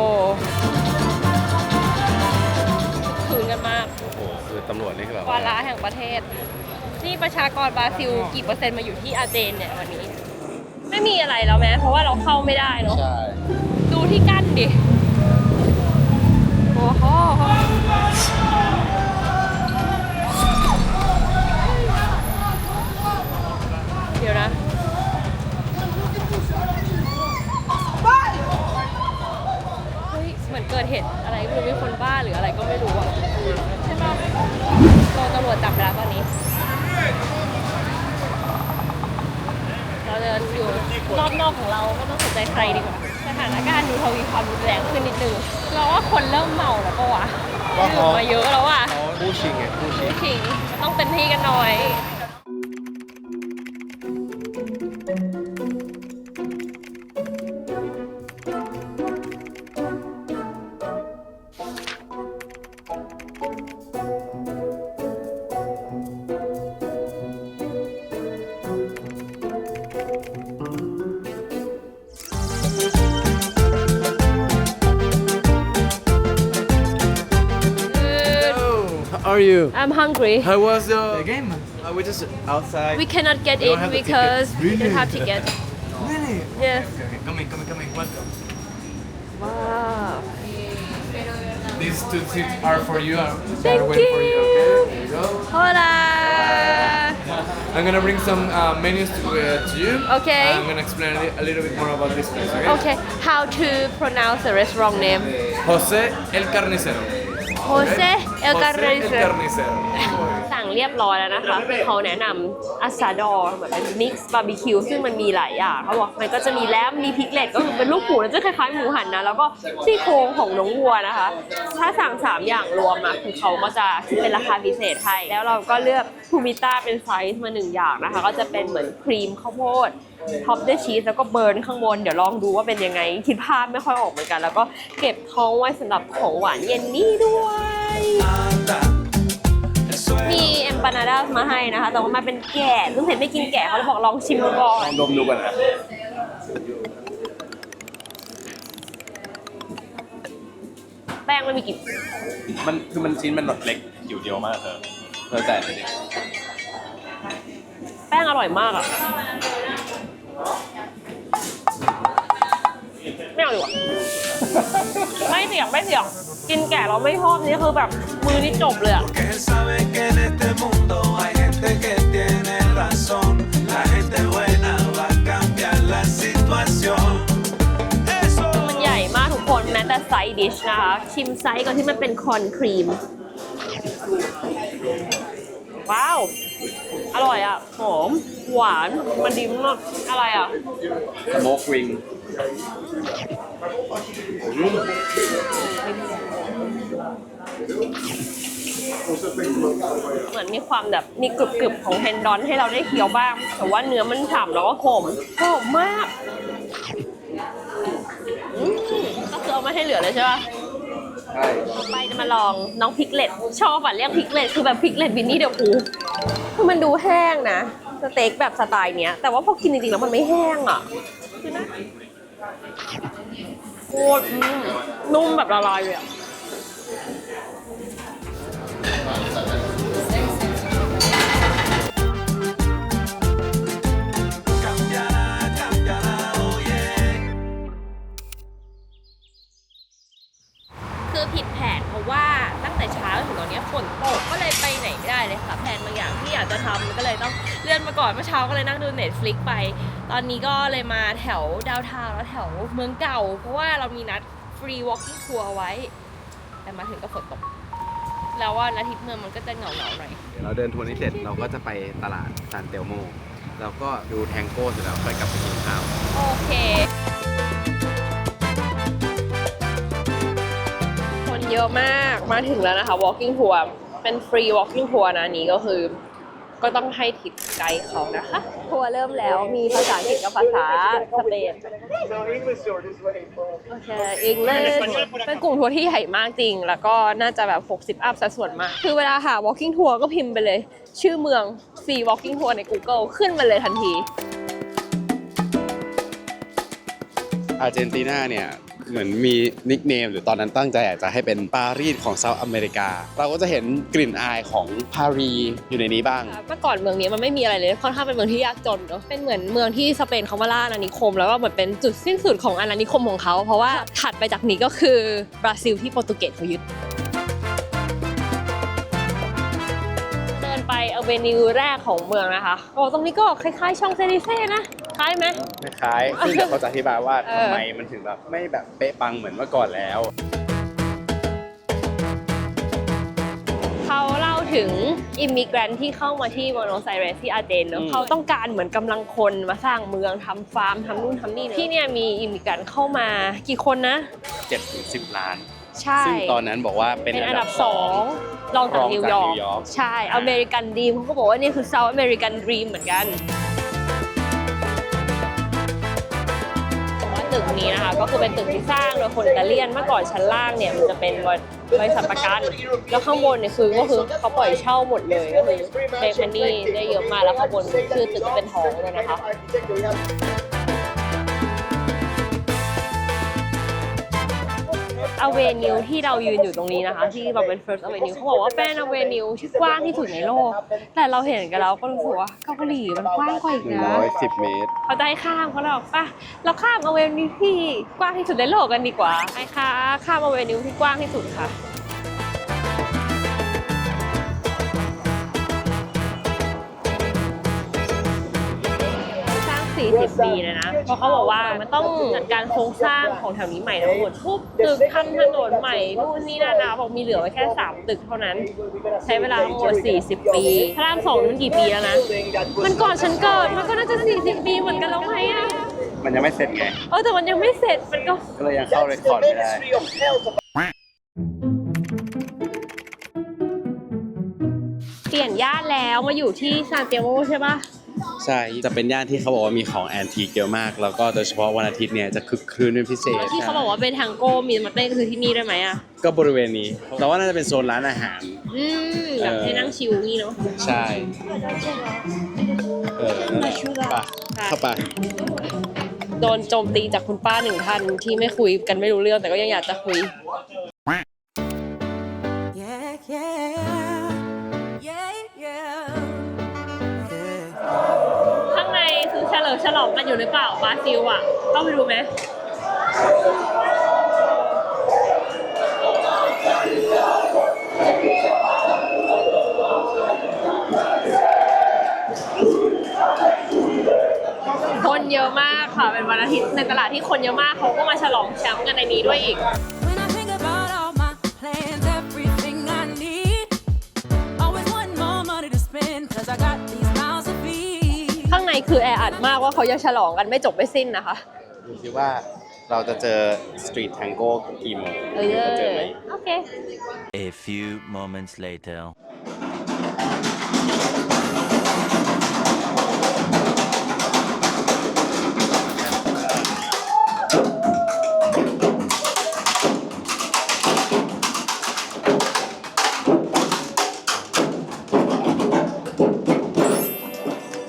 คืนกันมาก โอ้โหคือตำรวจนี่คือแบบ วาระแห่งประเทศนี่ประชากรบราซิลกี่เปอร์เซ็นต์มาอยู่ที่อาร์เจนเนี่ยวันนี้ไม่มีอะไรแล้วแม้เพราะว่าเราเข้าไม่ได้เนาะ ใช่ ดูที่กั้นดิโอ้โหเดี๋ยวนะเฮ้ยเหมือนเกิดเหตุอะไรไม่รู้มีคนบ้าหรืออะไรก็ไม่รู้อะใช่ป่ะโดนตำรวจจับไปแล้วตอนนี้เราเดินอยู่รอบนอกของเราก็ต้องสนใจใครดีกว่าสถานการณ์ดูทวีความรุนแรงขึ้นนิดนึงเราว่าคนเริ่มเมาแล้วก็วะดื่มมาเยอะแล้วอะ ผู้ชิงไงผู้ชิง ขิงต้องเต็มที่กันหน่อยHow are you? I'm hungry. How was the game? We just outside. We cannot get You don't in have the because tickets. we Really? have ticket. Really? Yes. Okay, come in. Welcome. Wow. These 2 seats are for you. Thank for you. Okay. There you go. Hola. I'm gonna bring some menus to you. Okay. I'm gonna explain a little bit more about this place. Okay. Okay. How to pronounce the restaurant name? José el Carnicero. Jose El José Carnicero. el Carnicero. สั่งเรียบร้อยแล้วนะคะเขาแนะนำอาซาดอร์เหมือนเป็นมิกซ์บาร์บีคิวซึ่งมันมีหลายอย่างเขาบอกมันก็จะมีแลมมีพิกเลตก็คือเป็นลูกหมูแล้วจะคล้ายๆหมูหันนะแล้วก็ซี่โครงของน้องวัวนะคะถ้าสั่ง3อย่างรวมอะคือเขาก็จะคิดเป็นราคาพิเศษให้แล้วเราก็เลือกพูมิต้าเป็นไซส์มา1อย่างนะคะก็จะเป็นเหมือนครีมข้าวโพดท็อปด้วยชีสแล้วก็เบิร์นข้างบนเดี๋ยวลองดูว่าเป็นยังไงคิดภาพไม่ค่อยออกเหมือนกันแล้วก็เก็บท้องไว้สำหรับของหวานเย็นนี้ด้วยมีเอ็มปานาดามาให้นะคะแต่ว่ามาเป็นแกะซึ่งเห็นไม่กินแกะเขาเลยบอกลองชิมดูก่อน ดมดูกันนะ แป้งไม่มีกลิ่น มันคือมันชิ้นมันเล็กอยู่เดียวมากเธอแต่เลยดิ แป้งอร่อยมากอ่ะไม่เอาดีกว่าไม่เสี่ยงกินแกะเราไม่ชอบนี่คือแบบมือนี่จบเลยอ่ะ Que él sabe que en este mundo hay gente que tiene razón. La gente buena va a cambiar la situación. ไซด์ดิชนะคะ ชิมไซส์ก่อนที่มันเป็นคอนครีม ว้าว อร่อยอ่ะ หอม หวาน มันดีมาก อะไรอ่ะ สโมกวิง เหมือนมีความแบบมีกรึบๆของเทนดอนให้เราได้เคี้ยวบ้าง แต่ว่าเนื้อมันฉ่ำแล้วก็หอมมากก็คือเอามาให้เหลือเลยใช่ปะ ใช่ ต่อไปจะมาลองน้องพิกเลตชอบอ่ะเรียกพิกเลตคือแบบพิกเลตวินนี่เดี๋ยวกูคือมันดูแห้งนะสเต็กแบบสไตล์เนี้ยแต่ว่าพอกินจริงๆแล้วมันไม่แห้งอ่ะคือนะโคตรนุ่มแบบละลายเลยอ่ะคือผิดแผนเพราะว่าตั้งแต่เช้าถึงตอนนี้ฝนตกก็เลยไปไหนไม่ได้เลยค่ะแผนบางอย่างที่อยากจะทำก็เลยต้องเลื่อนมาก่อนเมื่อเช้าก็เลยนั่งดู Netflix ไปตอนนี้ก็เลยมาแถวดาวน์ทาวน์แล้วแถวเมืองเก่าเพราะว่าเรามีนัด free walking tour ไว้แต่มาถึงก็ฝนตกแล้วว่าอาทิตย์เมืองมันก็จะเหงาๆหน่อย เดี๋ยวเราเดินทัวร์นี้เสร็จเราก็จะไปตลาดซานเตลโมแล้วก็ดูแทงโก้เสร็จแล้วค่อยกลับไปกินข้าว โอเคคนเยอะมากมาถึงแล้วนะคะ walking tour เป็น free walking tour นะนี้ก็คือก็ต้องให้ทิปไกด์เขานะคะทัวร์เริ่มแล้วมีภาษาอังกฤษกับภาษาสเปนโอเคอังกฤษเป็นกลุ่มทัวร์ที่ใหญ่มากจริงแล้วก็น่าจะแบบ60 อัพสัดส่วนมากคือเวลาหา walking tour ก็พิมพ์ไปเลยชื่อเมือง free walking tour ใน Google ขึ้นมาเลยทันที อาร์เจนตินาเนี่ยเหมือนมีนิคเนมหรือตอนนั้นตั้งใจอยากจะให้เป็นปารีสของเซาท์อเมริกาเราก็จะเห็นกลิ่นอายของปารีสอยู่ในนี้บ้าง เมื่อก่อนเมืองนี้มันไม่มีอะไรเลยค่อนข้างเป็นเมืองที่ยากจนเนาะเป็นเหมือนเมืองที่สเปนเขามาล่าอาณานิคมแล้วก็เหมือนเป็นจุดสิ้นสุดของอาณานิคมของเขาเพราะว่าถัดไปจากนี้ก็คือบราซิลที่โปรตุเกสเขายึดเดินไปอเวนิวแรกของเมืองนะคะโอ้ตรงนี้ก็คล้ายๆช่องเซลิเซ่นะคล้ายไหม คล้ายๆซึ่งเดี๋ยวเขาจะอธิบายว่าทำไมมันถึงแบบไม่แบบเป๊ะปังเหมือนเมื่อก่อนแล้วเขาเล่าถึงอิมมิเกรนท์ที่เข้ามาที่บอนอสไอเรสที่อาร์เจนเนอะเขาต้องการเหมือนกำลังคนมาสร้างเมืองทำฟาร์มทำนู่นทำนี่ที่เนี่ยมีอิมมิเกรนท์เข้ามากี่คนนะ 7-10 ล้าน ใช่ ซึ่งตอนนั้นบอกว่าเป็นอันดับ 2รองจากนิวยอร์กใช่อเมริกันดรีมเขาก็บอกว่านี่คือเซาท์อเมริกันดรีมเหมือนกันตึกนี้นะคะก็คือเป็นตึกที่สร้างโดยคนอิตาเลียนเมื่อก่อนชั้นล่างเนี่ยมันจะเป็นบริษัทประกันแล้วข้างบนเนี่ยก็คือเขาปล่อยเช่าหมดเลยก็คือเบคมันนี่ได้เยอะมากแล้วข้างบนคือตึกเป็นทองเลยนะคะอเวนิวที่เรายืนอยู่ตรงนี้นะคะที่แบบเป็น First Avenue เขาบอกว่าเป็นอเวนิวที่กว้างที่สุดในโลกแต่เราเห็นกันแล้วก็รู้สึกว่าเกาหลีมันกว้างกว่าอีกนะ110 เมตรเขาจะให้ข้ามเขาเลยบอกป่ะเราข้ามอเวนิวที่กว้างที่สุดในโลกกันดีกว่าไอ้ค่ะข้ามอเวนิวที่กว้างที่สุดค่ะ40 ปีเลยนะเพราะเขาบอกว่ามันต้องจัดการโครงสร้างของแถวนี้ใหม่ทั้งหมดทุบตึกทำถนนใหม่นู่นนี่นั่นนะบอกมีเหลือไว้แค่3ตึกเท่านั้นใช้เวลาทั้งหมด40 ปีพระราม2มันกี่ปีแล้วนะมันก่อนฉันเกิดมันก็น่าจะ40 ปีเหมือนกันแล้วไหมอะมันยังไม่เสร็จไงแต่มันยังไม่เสร็จมันก็เลยยังเข้าเรคคอร์ดไม่ได้เปลี่ยนย่านแล้วมาอยู่ที่ซานเตียโกใช่ปะใช่จะเป็นย่านที่เขาบอกว่ามีของแอนทีคเยอะมากแล้วก็โดยเฉพาะวันอาทิตย์เนี่ยจะคึกคืนเป็นพิเศษที่เขาบอกว่าเป็นทางโก้มีมาเต้นคือที่นี่ได้ไหมอ่ะก็บริเวณนี้แต่ว่าน่าจะเป็นโซนร้านอาหารแบบให้นั่งชิลนี่เนาะใช่เข้าไปโดนโจมตีจากคุณป้า1 ท่านที่ไม่คุยกันไม่รู้เรื่องแต่ก็ยังอยากจะคุยข้างในคือเฉลิมฉลองกันอยู่หรือเปล่าบราซิลอ่ะต้องไปดูไหมคนเยอะมากค่ะเป็นวันอาทิตย์ในตลาดที่คนเยอะมากเขาก็มาฉลองแชมป์กันในนี้ด้วยอีก ในคือแออัดมากว่าเขายังฉลองกันไม่จบไม่สิ้นนะคะ ดูสิว่าเราจะเจอสตรีทแทงโก้กี่โมง จะเจอไหม โอเค A few moments later.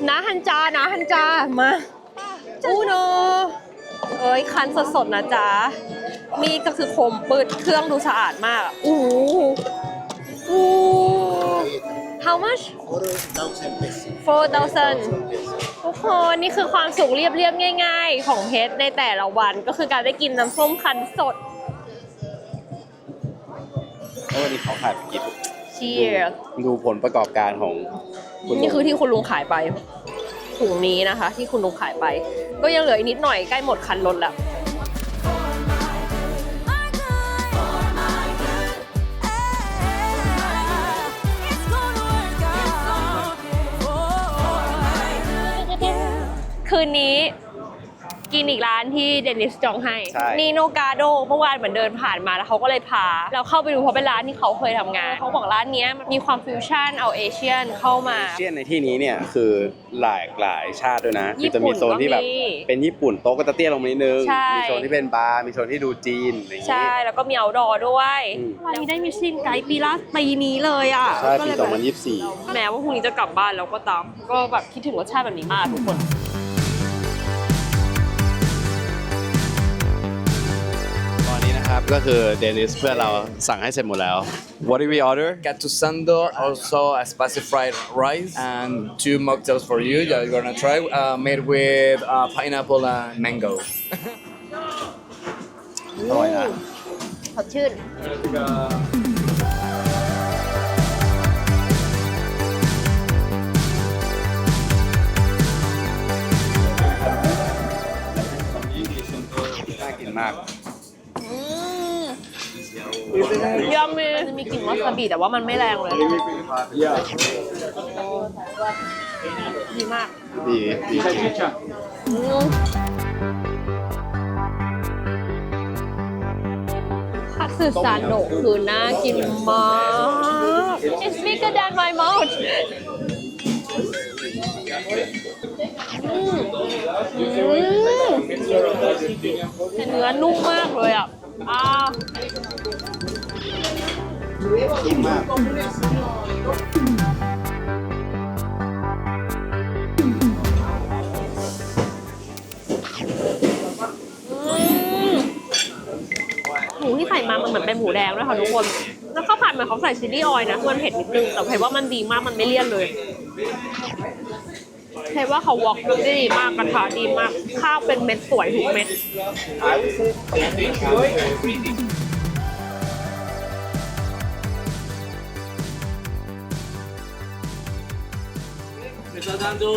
นะฮันจามาอู้โนเอ้ยคันสดๆนะจ๊ะนี่ก็คือโคมปืดเครื่องดูสะอาดมากอู้หู How much 4,000 ทุกคนนี่คือความสุขเรียบๆง่ายๆ ของเพชรในแต่ละวันก็คือการได้กินน้ำส้มคั้นสด แล้ววันนี้เขาขายไปกี่ถุง Cheers ดูผลประกอบการของคุณ นี่คือที่คุณลุงขายไปถุงนี้นะคะ ที่คุณลุงขายไป ก็ยังเหลืออีกนิดหน่อยใกล้หมดคันรถแล้ว คืนนี้กินอีกร้านที่เดนิสจองให้ ใช่ นีโนกาโดเมื่อวานเหมือนเดินผ่านมาแล้วเขาก็เลยพาเราเข้าไปดูเพราะเป็นร้านที่เขาเคยทำงานเขาบอกร้านเนี้ยมันมีความฟิวชั่นเอาเอเชียนเข้ามา เชียนในที่นี้เนี่ยคือหลายชาติด้วยนะ ญี่ คือจะ ปุ่ มี น โซนที่แบบ ก็มี เป็นญี่ปุ่นโต๊ะก็จะเตี้ยลงมานิดนึง ใช่ มีโซนที่เป็นบาร์มีโซนที่ดูจีนอะไรอย่าง ใช่ งี้ แล้วก็มีเอาดอด้วย อืม ร้านนี้ได้มิชลินไกด์ปีละปีนี้เลยอ่ะ ใช่ ก็ ปี เลยแบบ 2024 แม้ว่าพรุ่งนี้จะกลับบ้านแล้วก็ตามก็แบบคิดถึงรสชาติแบบนี้มากทุกคน ตอนนี้นะครับก็คือเดนิสเพื่อนเราสั่งให้เสร็จหมดแล้ว What did we order? Gattusando, also a spicy fried rice, and 2 mocktails for you that you're gonna try, made with pineapple and mango. อร่อยนะ สดชื่น น่ากินมาก ยำมีจะมีกลิ่นวาซาบิแต่ว่ามันไม่แรงเลย ดีมาก ดี คัตสึซานโดะคือน่ากินมาก It's bigger than my mouth แต่เนื้อนุ่มมากเลยอ่ะหมูที่ใส่มามันเหมือนเป็นหมูแดงด้วยค่ะทุกคน แล้วข้าวผัดเหมือนเขาใส่ชิลลี่ออยล์นะมันเผ็ดนิดนึงแต่เผ็ดว่ามันดีมากมันไม่เลี่ยนเลยเห็นว่าเขาวอล์กได้ดีมากกระทะดีมากข้าวเป็นเม็ดสวยทุกเม็ด Me está dando.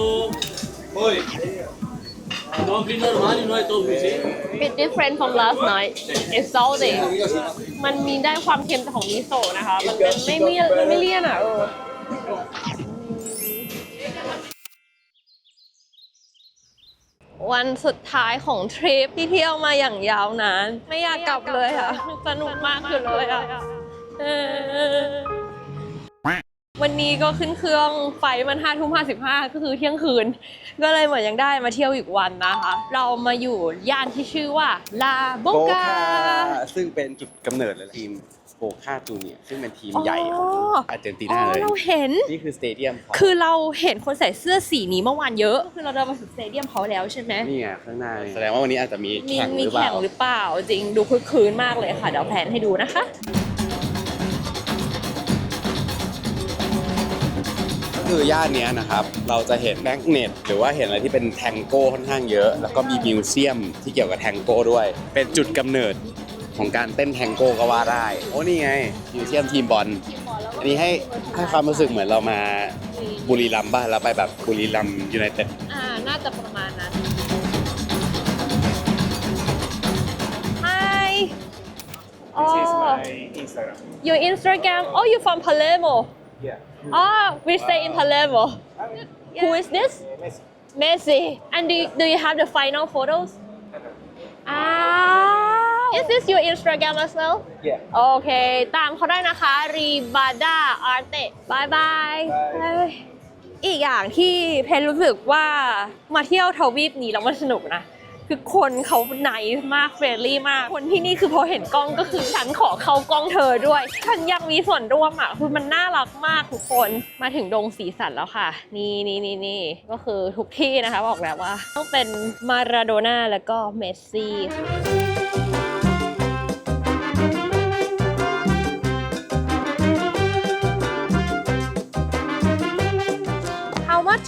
Oi. Don't be normal, no es todo bien. It's different from last night it's salty มันมีได้ความเค็มจากของมิโซะนะคะมันเป็นไม่เลี่ยนอ่ะวันสุดท้ายของทริปที่เที่ยวมาอย่างยาวนานไม่อยากกลับเลยค่ะสนุกมากคือเลยอ่ะวันนี้ก็ขึ้นเครื่องไฟมัน5:55ก็คือเที่ยงคืนก็เลยเหมือนยังได้มาเที่ยวอีกวันนะคะเรามาอยู่ย่านที่ชื่อว่าลาโบกา ซึ่งเป็นจุดกำเนิดเลยทีมโบคาจูเนียร์ซึ่งเป็นทีมใหญ่ของอาร์เจนตินาเลย เราเห็น นี่คือสเตเดียมเขา คือเราเห็นคนใส่เสื้อสีนี้เมื่อวานเยอะคือเราเดินมาถึงสเตเดียมเขาแล้วใช่ไหม นี่ไงข้างหน้าแสดงว่าวันนี้อาจจะมีแข่งหรือเป แข่ ล่าง หรือเปล่าจริงดูคึกคืนมากเลยค่ะเดี๋ยวแพลนให้ดูนะคะ คือย่านเนี้ยนะครับเราจะเห็นแบงค์เน็ตหรือว่าเห็นอะไรที่เป็นแทงโก้ค่อนข้างเยอะแล้วก็มีมิวเซียมที่เกี่ยวกับแทงโก้ด้วยเป็นจุดกำเนิดของการเต้นแทงโก้ก็ว่าได้โอ้นี่ไงมิวเซียมทีมบอลอันนี้ให้ความรู้สึกเหมือนเรามาบุรีรัมย์บ้านแล้วไปแบบบุรีรัมย์ยูไนเต็ด น่าจะประมาณนั้น Hi This is my Instagram. your Instagram oh you from Palermo Yeah. we stay in Palermo who is this Messi. And do you have the final photos? Is this your Instagram as well? Yeah. โอเค ตามเขาได้นะคะ Ribada Arte บายบายอีกอย่างที่เพนรู้สึกว่ามาเที่ยวทวีปนี้แล้วมันสนุกนะ คือคนเขาไนซ์มากเฟรนลี่มาก คนที่นี่คือพอเห็นกล้องก็คือฉันขอเข้ากล้องเธอด้วย ฉันอยากมีส่วนร่วมอ่ะ คือมันน่ารักมากทุกคน มาถึงดงสีสันแล้วค่ะ นี่ก็คือทุกที่นะคะบอกแล้วว่า ต้องเป็นมาราโดน่าแล้วก็เมสซี่ค่ะ How much?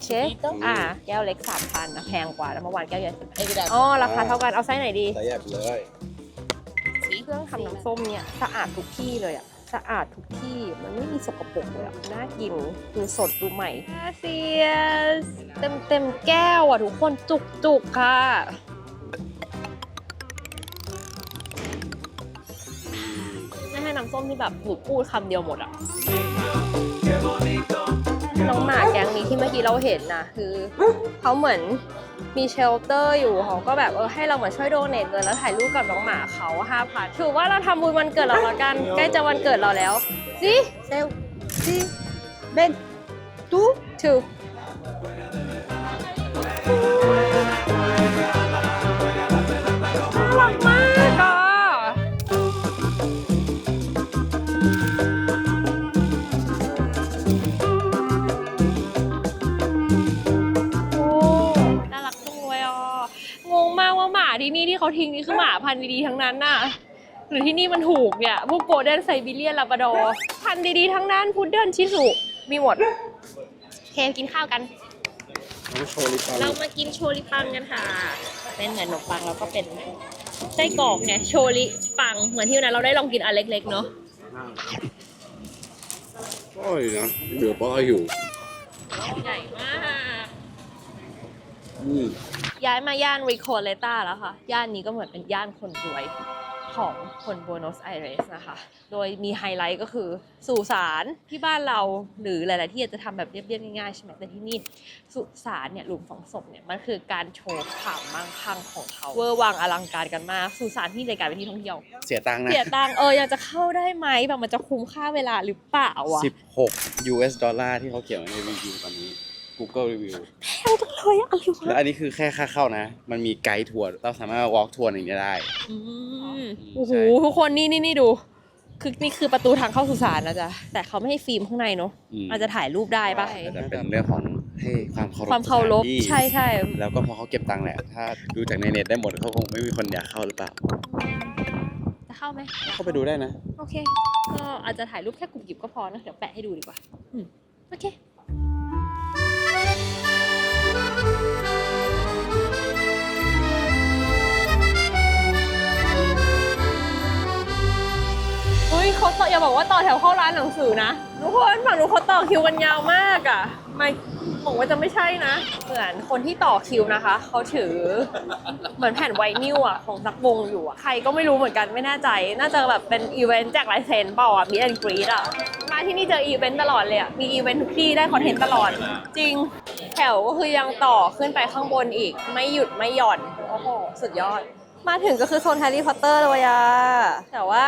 เชฟแก้วเล็ก 3,000 นะแพงกว่าแล้วเมื่อวานแก้วใหญ่10อ๋อราคาเท่ากันเอาไซส์ไหนดี ใส่ใหญ่ไปเลย เครื่องทำน้ำส้มเนี่ยสะอาดทุกที่เลยอะสะอาดทุกที่มันไม่มีสกปรกเลยอะน่ากินดูสดดูใหม่เซียสเต็มแก้วอะทุกคนจุกๆค่ะไม่ให้น้ำส้มที่แบบหนูพูดคำเดียวหมดอะน้องหมาแก๊งนี้ที่เมื่อกี้เราเห็นนะคือเขาเหมือนมีเชลเตอร์อยู่เขาก็แบบให้เราเหมือนช่วยโดเนทเงินแล้วถ่ายรูปกับน้องหมาเขา 5,000 ถือว่าเราทำบุญวันเกิดเราละกันใกล้จะวันเกิดเราแล้วสิเซลสิเบนทูน่ารักมากอ่ะที่นี่ที่เขาทิ้งนี่คือหมาพันธุ์ดีๆทั้งนั้นน่ะหรือที่นี่มันถูกเนี่ยพวกโกลเด้นไซบีเรียนลาบราดอร์พันธุ์ดีๆทั้งนั้นพุดเดิ้ลชิสุมีหมดโอเคกินข้าวกันเรามากินโชลิปังกันค่ะเป็นเหมือนขนมปังแล้วก็เป็นไส้กรอกไงโชลิปังเหมือนที่วันนั้นเราได้ลองกินอันเล็กๆเนาะ อร่อยนะเดี๋ยวป้าหิว ใหญ่มากย้ายมาย่านริโคเลต้าแล้วค่ะย่านนี้ก็เหมือนเป็นย่านคนรวยของคนบัวโนสไอเรสนะคะโดยมีไฮไลท์ก็คือสุสานที่บ้านเราหรือหลายๆที่จะทำแบบเรียบๆง่ายๆใช่ไหมแต่ที่นี่สุสานเนี่ยหลุมฝังศพเนี่ยมันคือการโชว์ความมั่งคั่งของเขาเวอร์วังอลังการกันมากสุสานที่เลยกลายเป็นที่ท่องเที่ยวเสียตังค์นะ เสียตังค์อยากจะเข้าได้ไหมแบบมันจะคุ้มค่าเวลาหรือเปล่าอะ16 US ดอลลาร์ที่เขาเขียนไว้ในรีวิวตอนนี้ Google Review แพงจังเลยอะไรวะแล้วอันนี้คือแค่ค่าเข้านะมันมีไกด์ทัวร์เราสามารถ walk ทัวร์อย่างนี้ได้โอ้โหทุกคนนี่ดูคือนี่คือประตูทางเข้าสุสานนะจ๊ะแต่เขาไม่ให้ฟิล์มข้างในเนาะอาจจะถ่ายรูปได้ป่ะแต่เป็นเรื่องของให้ความเคารพใช่แล้วก็พอเขาเก็บตังค์แหละถ้าดูจากในเน็ตได้หมดเขาคงไม่มีคนอยากเข้าหรือเปล่าจะเข้าไหมเข้าไปดูได้นะโอเคก็อาจจะถ่ายรูปแค่กลุ่มหยิบก็พอนะเดี๋ยวแปะให้ดูดีกว่าโอเคเขาอย่าบอกว่าต่อแถวเข้าร้านหนังสือนะทุกคนฝั่งนู้นเขาต่อคิวกันยาวมากอ่ะไม่บอกว่าจะไม่ใช่นะเหมือนคนที่ต่อคิวนะคะเขาถือเหมือนแผ่นไวนิลอ่ะของสักวงอยู่อ่ะใครก็ไม่รู้เหมือนกันไม่แน่ใจน่าจะแบบเป็นอีเวนต์แจกลายเซ็นเปล่าอ่ะมีแอนด์กรีดอ่ะมาที่นี่เจออีเวนต์ตลอดเลยอ่ะมีอีเวนต์ทุกที่ได้คอนเทนต์ตลอดจริงแถวก็คือยังต่อขึ้นไปข้างบนอีกไม่หยุดไม่หย่อนโอ้โหสุดยอดมาถึงก็คือโซนแฮร์รี่พอตเตอร์เลยอะแต่ว่า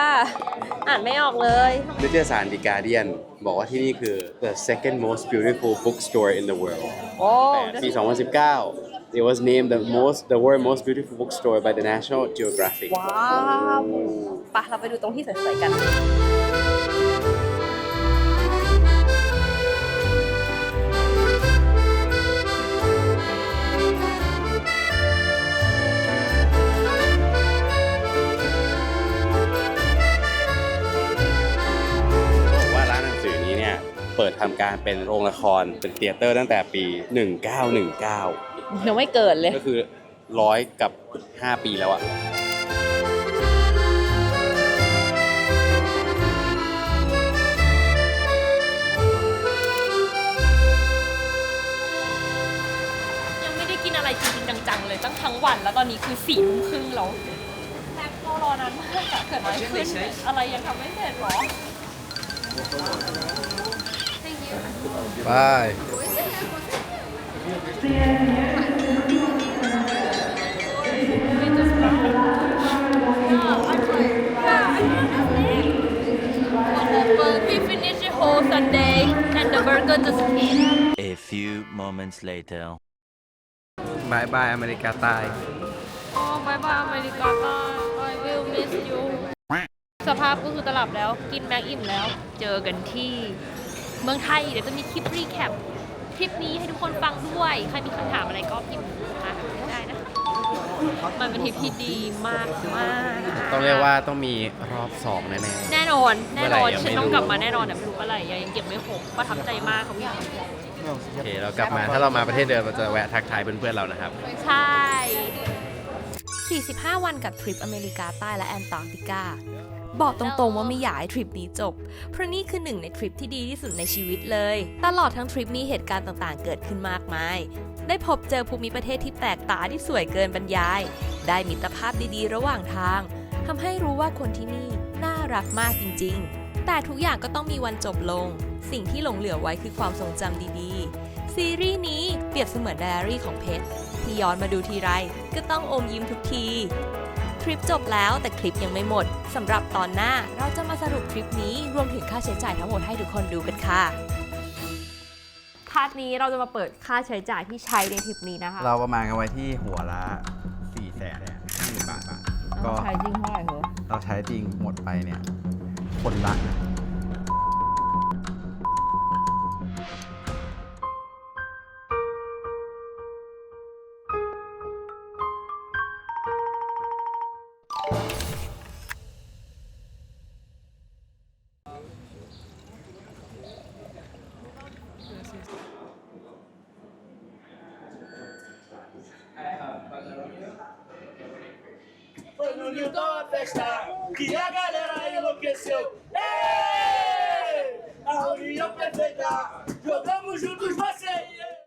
อ่านไม่ออกเลยนิตยสาร The Guardian บอกว่าที่นี่คือ the second most beautiful bookstore in the world ปี 2019 it was named the world most beautiful bookstore by the National Geographic ว้าวไปเราไปดูตรงที่สวยๆกันเปิดทำการเป็นโรงละครเป็นเธียเตอร์ตั้งแต่ปี 1919 ยังไม่เกิดเลยก็คือ100 กับ 5 ปีแล้วอ่ะยังไม่ได้กินอะไรจริงๆจังๆเลยตั้งทั้งวันแล้วตอนนี้คือ4 โมงครึ่งแล้วแท็กรอนานมากอะเกิดอะไรขึ้นอะไรยังทำไม่เสร็จหรอไป We finished the whole Sunday and the burger just came. A few moments later. บายบายอเมริกาใต้ โอ้บายบายอเมริกาใต้ I will miss you สภาพก็คือตลับแล้วกินแม็กอิ่มแล้ว เจอกันที่เมืองไทย เดี๋ยวจะมีคลิปรีแคปทริปนี้ให้ทุกคนฟังด้วย ใครมีคำถามอะไรก็พิมพ์มาได้นะ มันเป็นทริปที่ดีมากมาก ต้องเรียกว่าต้องมีรอบ2แน่ๆ แน่นอน เมื่อไหร่ยังไม่รู้ ฉันต้องกลับมาแน่นอนแต่ไม่รู้เมื่อไหร่ยังเก็บไม่ครบประทับใจมากครับพี่ โอเคเรากลับมาถ้าเรามาประเทศเดิมเราจะแวะทักทายเพื่อนๆเรานะครับ ใช่ 45 วันกับทริปอเมริกาใต้และแอนตาร์กติกา บอกตรงๆว่าไม่อยากให้ทริปนี้จบ เพราะนี่คือหนึ่งในทริปที่ดีที่สุดในชีวิตเลย ตลอดทั้งทริปมีเหตุการณ์ต่างๆ เกิดขึ้นมากมาย ได้พบเจอภูมิประเทศที่แปลกตาที่สวยเกินบรรยาย ได้มิตรภาพดีๆ ระหว่างทาง ทำให้รู้ว่าคนที่นี่น่ารักมากจริงๆ แต่ทุกอย่างก็ต้องมีวันจบลง สิ่งที่หลงเหลือไว้คือความทรงจำดีๆ ซีรีส์นี้เปรียบเสมือนไดอารี่ของเพชรที่ย้อนมาดูทีไรก็ต้องอมยิ้มทุกที ทริปจบแล้วแต่คลิปยังไม่หมด สำหรับตอนหน้าเราจะมาสรุปทริปนี้รวมถึงค่าใช้จ่ายทั้งหมดให้ทุกคนดูกันค่ะ พาร์ทนี้เราจะมาเปิดค่าใช้จ่ายที่ใช้ในทริปนี้นะคะ เราประมาณกันไว้ที่หัวละ450,000 บาทก็ ใช้จริงเท่าไหร่เหรอ เราใช้จริงหมดไปเนี่ยคนละ